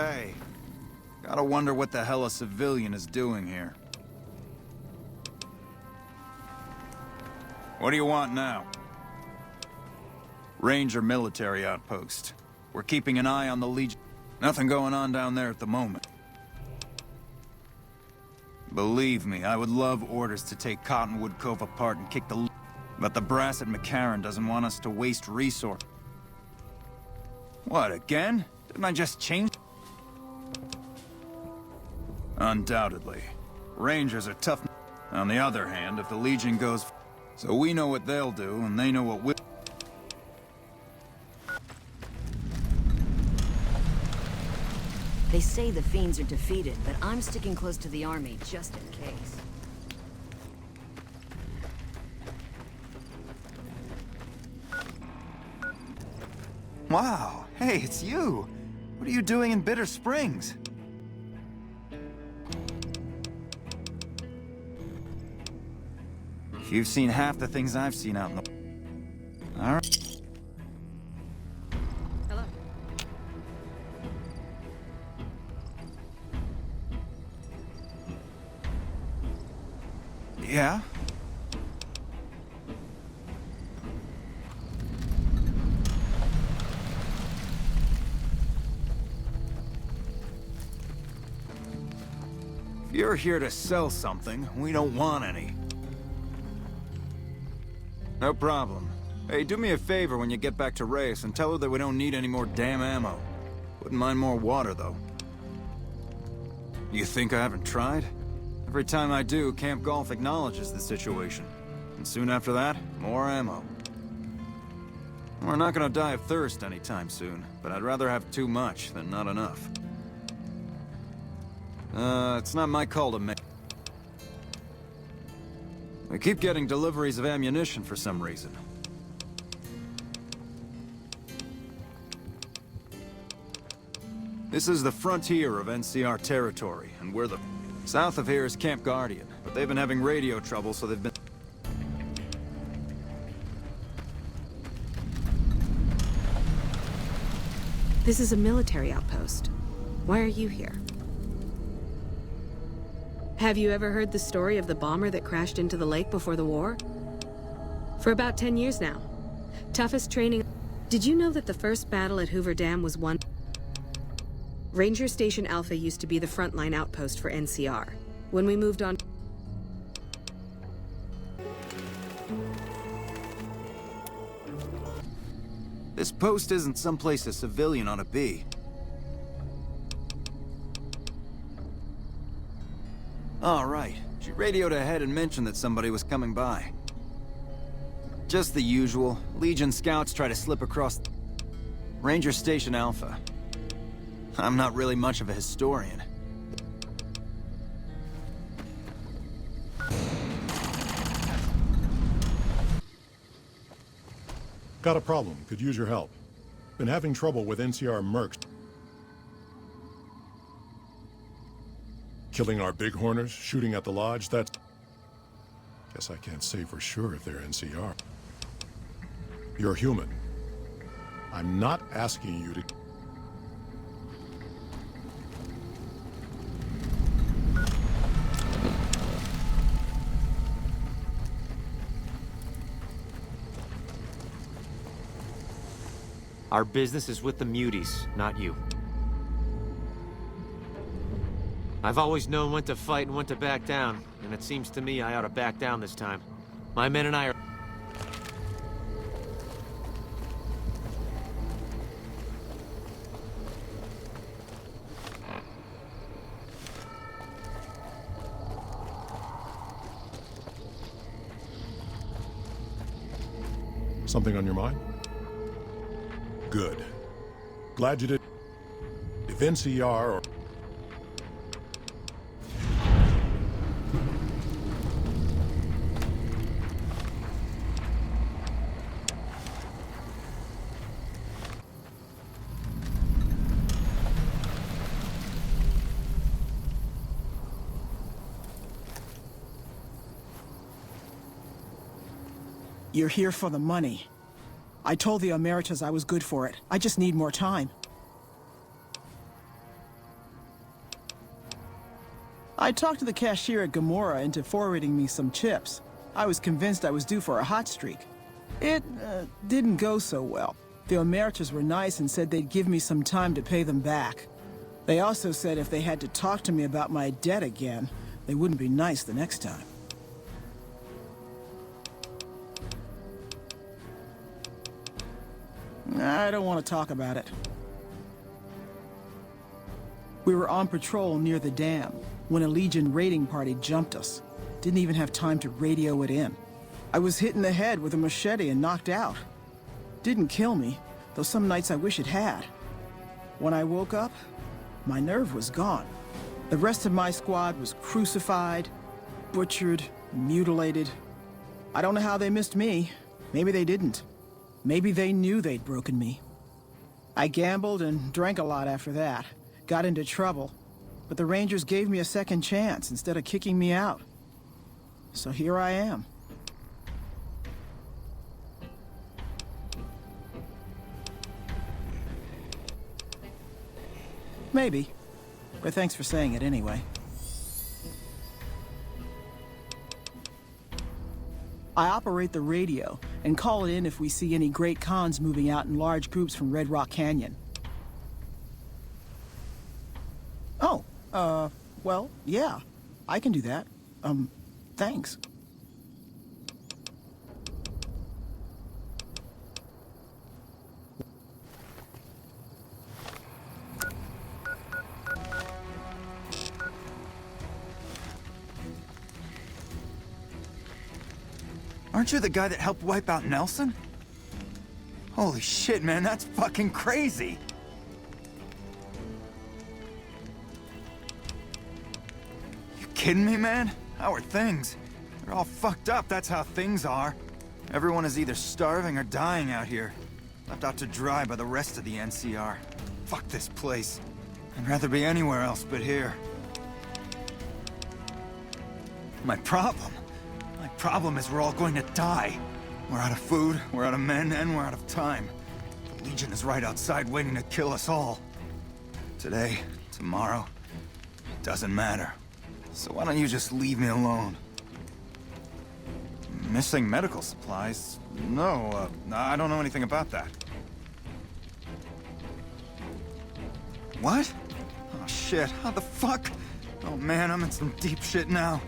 Hey, gotta wonder what the hell a civilian is doing here. What do you want now? Ranger military outpost. We're keeping an eye on the Legion. Nothing going on down there at the moment. Believe me, I would love orders to take Cottonwood Cove apart and kick the... But the brass at McCarran doesn't want us to waste resource. What, again? Didn't I just change? Undoubtedly. Rangers are tough. On the other hand, if the Legion goes... So we know what they'll do, and they know what we'll... They say the Fiends are defeated, but I'm sticking close to the army, just in case. Wow, hey, it's you! What are you doing in Bitter Springs? You've seen half the things I've seen out in the... Alright. Hello. Yeah? If you're here to sell something, we don't want any. No problem. Hey, do me a favor when you get back to Reyes and tell her that we don't need any more damn ammo. Wouldn't mind more water, though. You think I haven't tried? Every time I do, Camp Golf acknowledges the situation. And soon after that, more ammo. We're not gonna die of thirst anytime soon, but I'd rather have too much than not enough. It's not my call to make. We keep getting deliveries of ammunition for some reason. This is the frontier of NCR territory, and we're the... South of here is Camp Guardian, but they've been having radio trouble, so they've been... This is a military outpost. Why are you here? Have you ever heard the story of the bomber that crashed into the lake before the war? For about 10 years now. Toughest training... Did you know that the first battle at Hoover Dam was won? Ranger Station Alpha used to be the frontline outpost for NCR. When we moved on... This post isn't someplace a civilian ought to be. All right. She radioed ahead and mentioned that somebody was coming by. Just the usual. Legion scouts try to slip across... Ranger Station Alpha. I'm not really much of a historian. Got a problem. Could use your help. Been having trouble with NCR mercs. Killing our bighorners, shooting at the lodge, that's... Guess I can't say for sure if they're NCR. You're human. I'm not asking you to... Our business is with the muties, not you. I've always known when to fight and when to back down, and it seems to me I ought to back down this time. My men and I are... Something on your mind? Good. Glad you did. If NCR or... You're here for the money. I told the Emeritus I was good for it. I just need more time. I talked to the cashier at Gamora into forwarding me some chips. I was convinced I was due for a hot streak. It didn't go so well. The Omertas were nice and said they'd give me some time to pay them back. They also said if they had to talk to me about my debt again, they wouldn't be nice the next time. I don't want to talk about it. We were on patrol near the dam when a Legion raiding party jumped us. Didn't even have time to radio it in. I was hit in the head with a machete and knocked out. Didn't kill me, though some nights I wish it had. When I woke up, my nerve was gone. The rest of my squad was crucified, butchered, mutilated. I don't know how they missed me. Maybe they didn't. Maybe they knew they'd broken me. I gambled and drank a lot after that. Got into trouble. But the Rangers gave me a second chance instead of kicking me out. So here I am. Maybe. But thanks for saying it anyway. I operate the radio and call it in if we see any great cons moving out in large groups from Red Rock Canyon. Oh, well, yeah. I can do that. Thanks. Aren't you the guy that helped wipe out Nelson? Holy shit, man, that's fucking crazy! You kidding me, man? How are things? They're all fucked up, that's how things are. Everyone is either starving or dying out here. Left out to dry by the rest of the NCR. Fuck this place. I'd rather be anywhere else but here. My problem is we're all going to die. We're out of food, we're out of men, and we're out of time. The Legion is right outside waiting to kill us all. Today, tomorrow, it doesn't matter. So why don't you just leave me alone? Missing medical supplies? No, I don't know anything about that. What? Oh shit, how the fuck? Oh man, I'm in some deep shit now.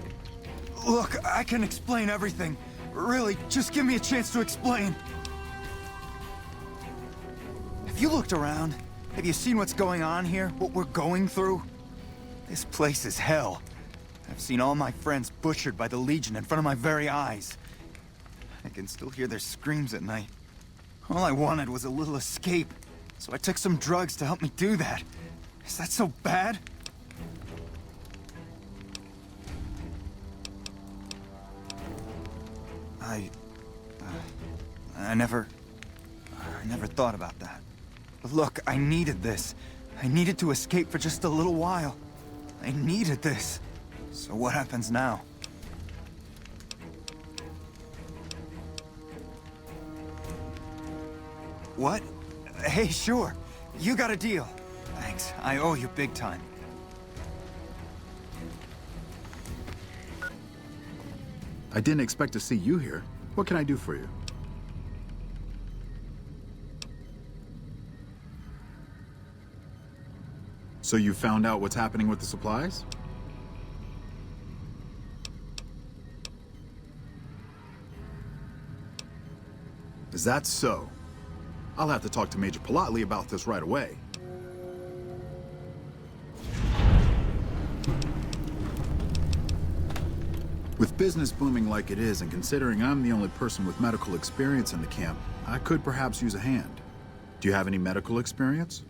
Look, I can explain everything. Really, just give me a chance to explain. Have you looked around? Have you seen what's going on here? What we're going through? This place is hell. I've seen all my friends butchered by the Legion in front of my very eyes. I can still hear their screams at night. All I wanted was a little escape, so I took some drugs to help me do that. Is that so bad? I never thought about that. But look, I needed this. I needed to escape for just a little while. I needed this. So what happens now? What? Hey, sure. You got a deal. Thanks. I owe you big time. I didn't expect to see you here. What can I do for you? So you found out what's happening with the supplies? Is that so? I'll have to talk to Major Politely about this right away. With business booming like it is, and considering I'm the only person with medical experience in the camp, I could perhaps use a hand. Do you have any medical experience?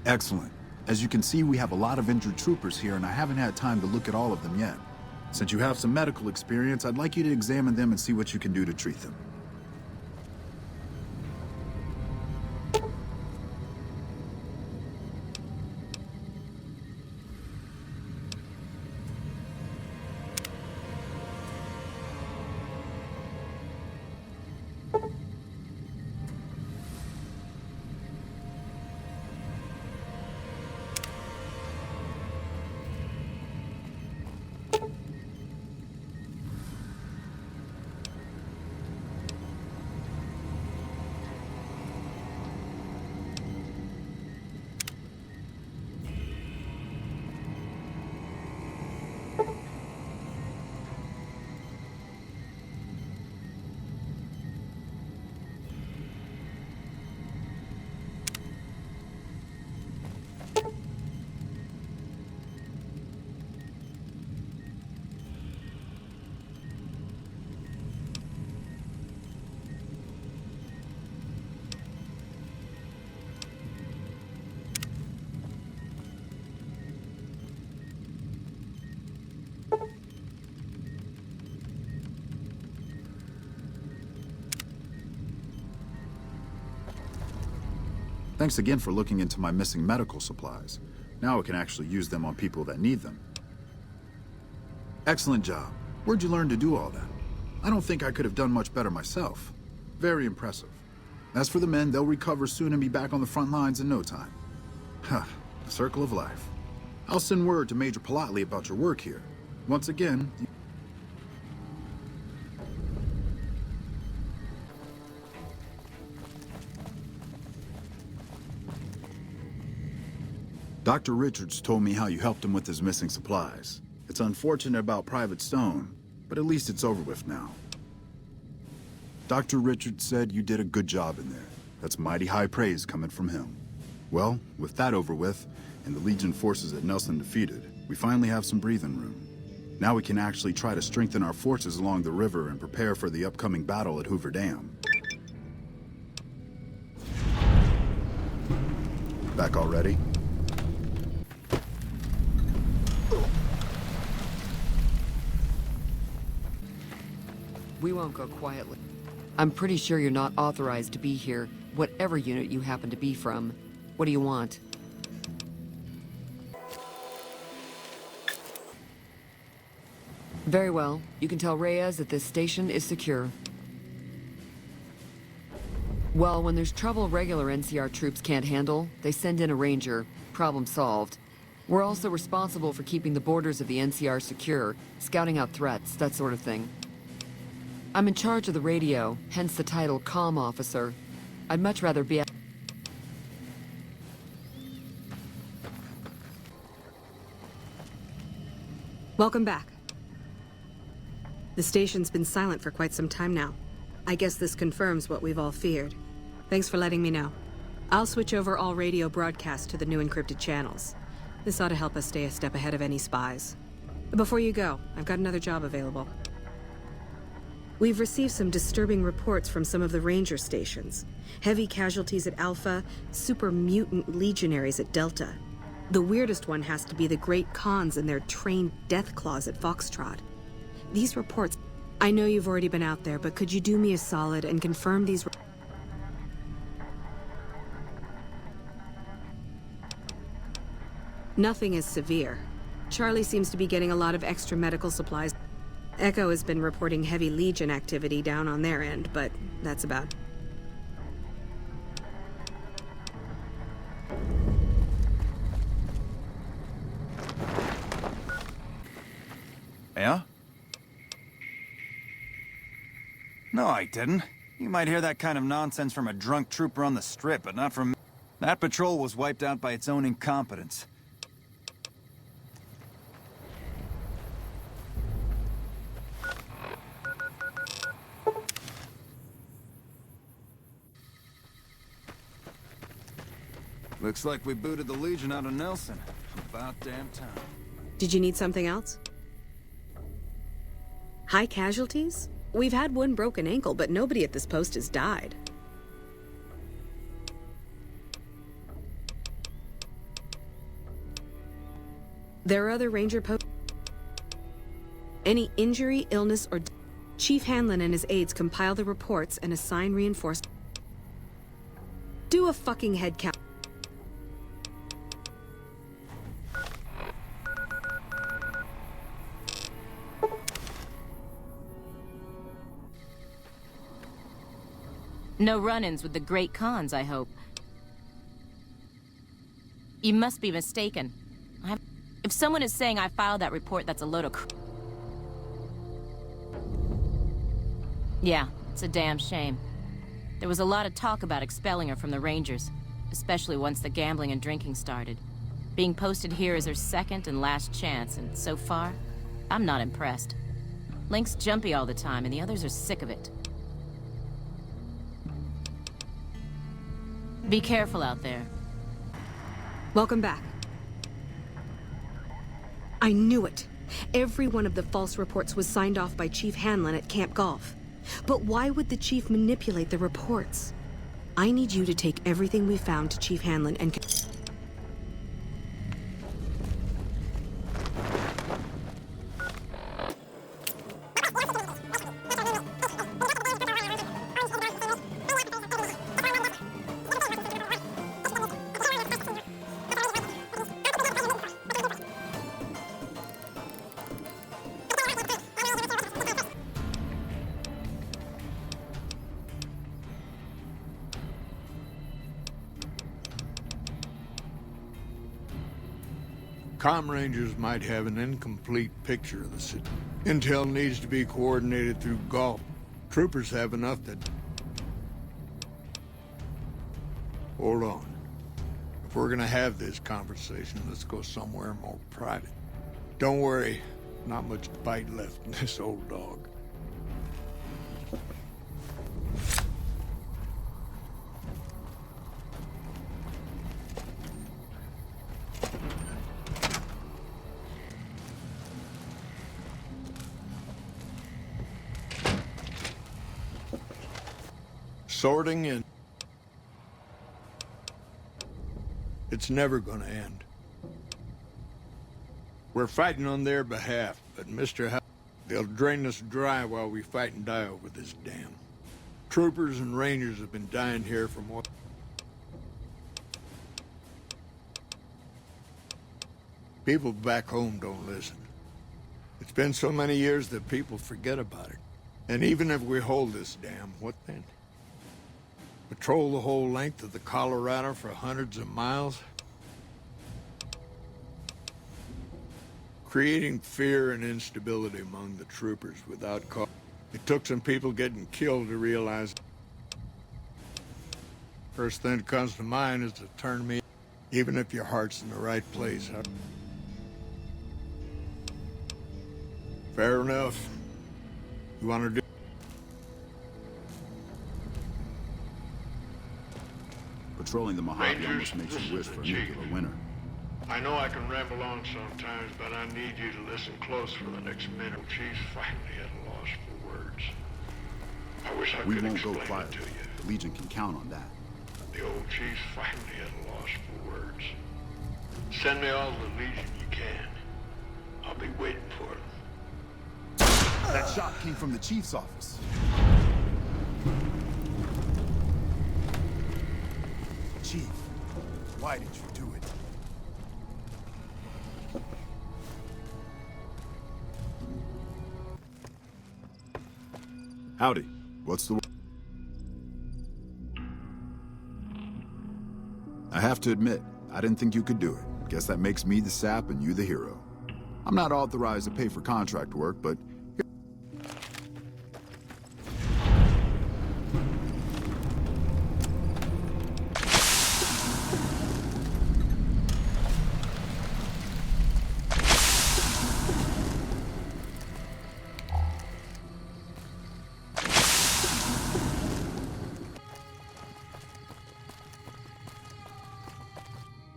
Excellent. As you can see, we have a lot of injured troopers here, and I haven't had time to look at all of them yet. Since you have some medical experience, I'd like you to examine them and see what you can do to treat them. Thanks again for looking into my missing medical supplies. Now I can actually use them on people that need them. Excellent job. Where'd you learn to do all that? I don't think I could have done much better myself. Very impressive. As for the men, they'll recover soon and be back on the front lines in no time. Huh, the circle of life. I'll send word to Major Politely about your work here. Once again, Dr. Richards told me how you helped him with his missing supplies. It's unfortunate about Private Stone, but at least it's over with now. Dr. Richards said you did a good job in there. That's mighty high praise coming from him. Well, with that over with, and the Legion forces at Nelson defeated, we finally have some breathing room. Now we can actually try to strengthen our forces along the river and prepare for the upcoming battle at Hoover Dam. Back already? We won't go quietly. I'm pretty sure you're not authorized to be here, whatever unit you happen to be from. What do you want? Very well. You can tell Reyes that this station is secure. Well, when there's trouble regular NCR troops can't handle, they send in a ranger. Problem solved. We're also responsible for keeping the borders of the NCR secure, scouting out threats, that sort of thing. I'm in charge of the radio, hence the title Comm Officer. I'd much rather be at... Welcome back. The station's been silent for quite some time now. I guess this confirms what we've all feared. Thanks for letting me know. I'll switch over all radio broadcasts to the new encrypted channels. This ought to help us stay a step ahead of any spies. Before you go, I've got another job available. We've received some disturbing reports from some of the ranger stations. Heavy casualties at Alpha, super mutant legionaries at Delta. The weirdest one has to be the Great Khans and their trained death claws at Foxtrot. These reports... I know you've already been out there, but could you do me a solid and confirm these... Nothing is severe. Charlie seems to be getting a lot of extra medical supplies. Echo has been reporting heavy Legion activity down on their end, but that's about... Yeah? No, I didn't. You might hear that kind of nonsense from a drunk trooper on the strip, but not from me. That patrol was wiped out by its own incompetence. Looks like we booted the Legion out of Nelson. About damn time. Did you need something else? High casualties? We've had one broken ankle, but nobody at this post has died. There are other ranger posts. Any injury, illness, or... Chief Hanlon and his aides compile the reports and assign reinforcements. Do a fucking head count. No run-ins with the Great Khans, I hope. You must be mistaken. If someone is saying I filed that report, that's a load of Yeah, it's a damn shame. There was a lot of talk about expelling her from the Rangers, especially once the gambling and drinking started. Being posted here is her second and last chance, and so far, I'm not impressed. Link's jumpy all the time, and the others are sick of it. Be careful out there. Welcome back. I knew it. Every one of the false reports was signed off by Chief Hanlon at Camp Golf. But why would the Chief manipulate the reports? I need you to take everything we found to Chief Hanlon and... comm rangers might have an incomplete picture of the city. Intel needs to be coordinated through Gulf. Troopers have enough that... Hold on. If we're gonna have this conversation, let's go somewhere more private. Don't worry, not much bite left in this old dog. Sorting in. It's never gonna end. We're fighting on their behalf, but Mr. They'll drain us dry while we fight and die over this dam. Troopers and Rangers have been dying here for more... People back home don't listen. It's been so many years that people forget about it. And even if we hold this dam, what then? Patrol the whole length of the Colorado for hundreds of miles? Creating fear and instability among the troopers without cause. It took some people getting killed to realize. First thing that comes to mind is to turn me, even if your heart's in the right place. Fair enough. You want to do? Patrolling the Mojave Rangers, almost makes this you wish is for a the chief. nuclear winter. I know I can ramble on sometimes, but I need you to listen close for the next minute. Chief's finally at a loss for words. I wish I We could won't go explain quiet. it to you. The Legion can count on that. The old chief's finally at a loss for words. Send me all the Legion you can. I'll be waiting for them. That shot came from the Chief's office. Chief, why did you do it? Howdy. What's the... I have to admit, I didn't think you could do it. Guess that makes me the sap and you the hero. I'm not authorized to pay for contract work, but...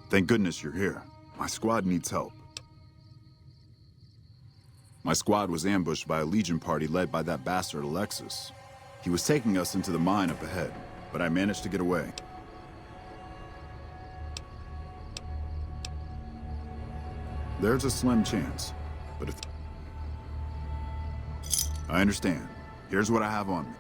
Thank goodness you're here. My squad needs help. My squad was ambushed by a Legion party led by that bastard Alexis. He was taking us into the mine up ahead, but I managed to get away. There's a slim chance, but if... I understand. Here's what I have on me.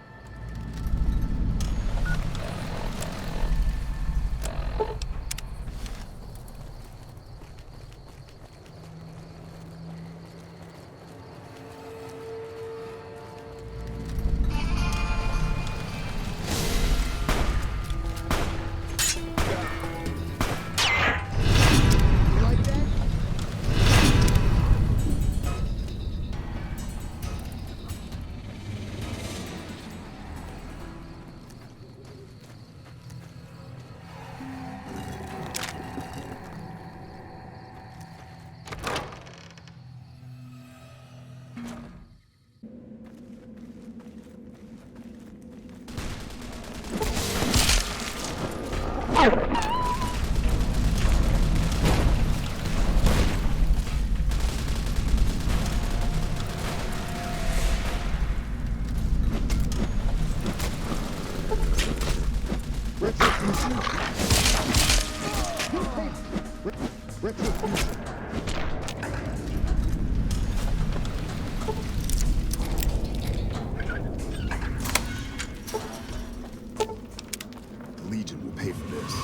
The Legion will pay for this.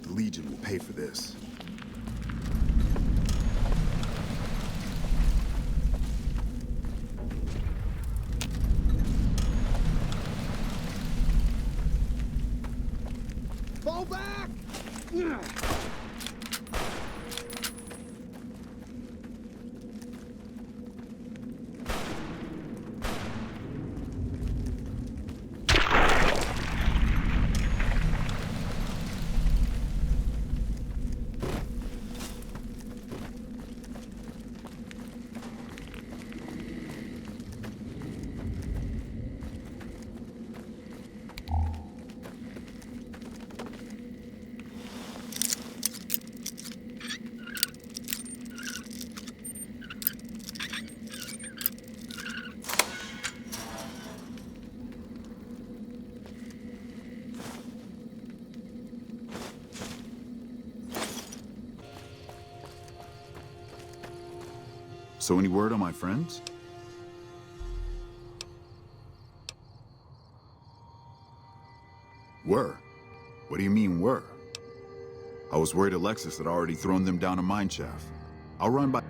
The Legion will pay for this. Fall back! So any word on my friends? Were? What do you mean, were? I was worried Alexis had already thrown them down a mine shaft. I'll run by...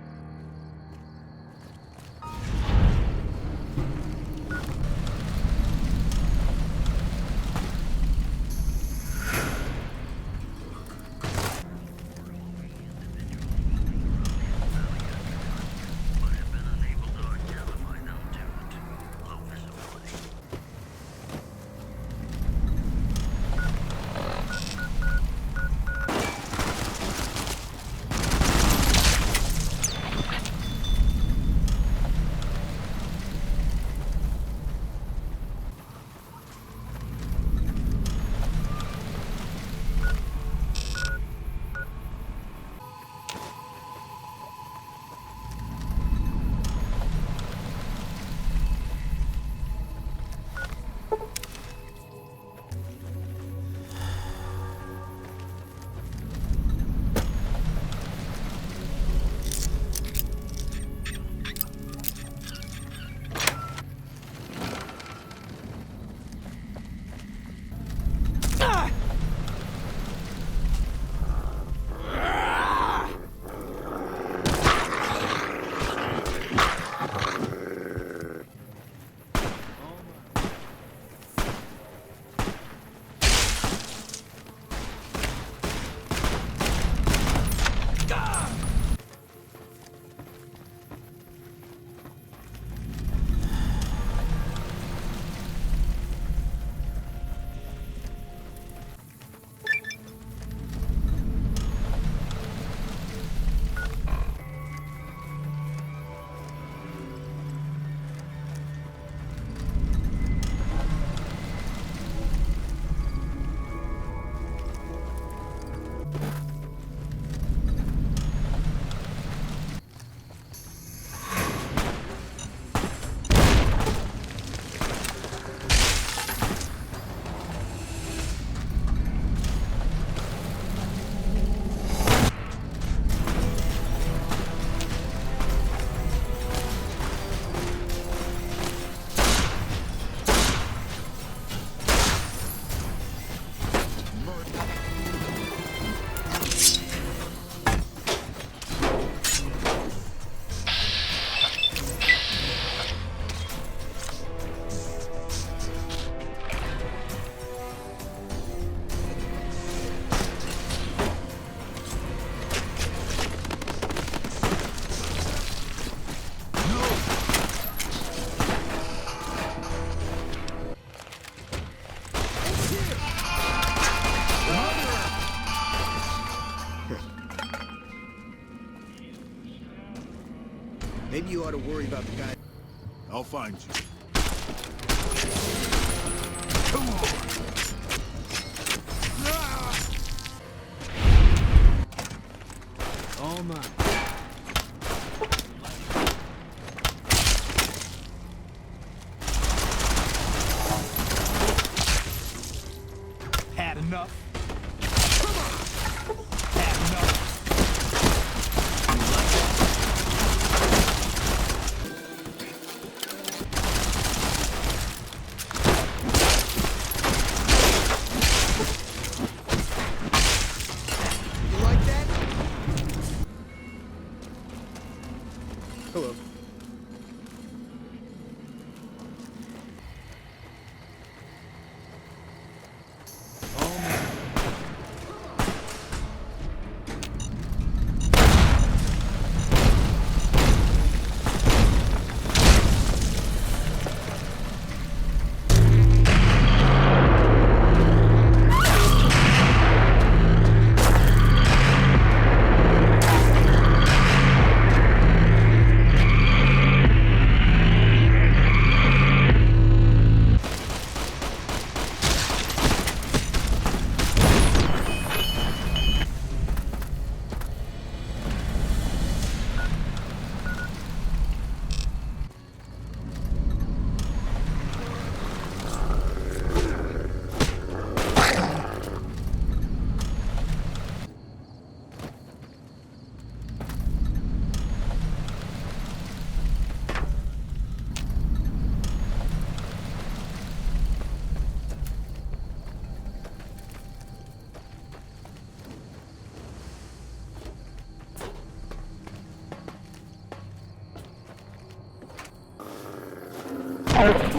Maybe you ought to worry about the guy. I'll find you. Come on! All mine. Had enough? Come on! Had enough? You like that? Hello. Oh, man. Oh,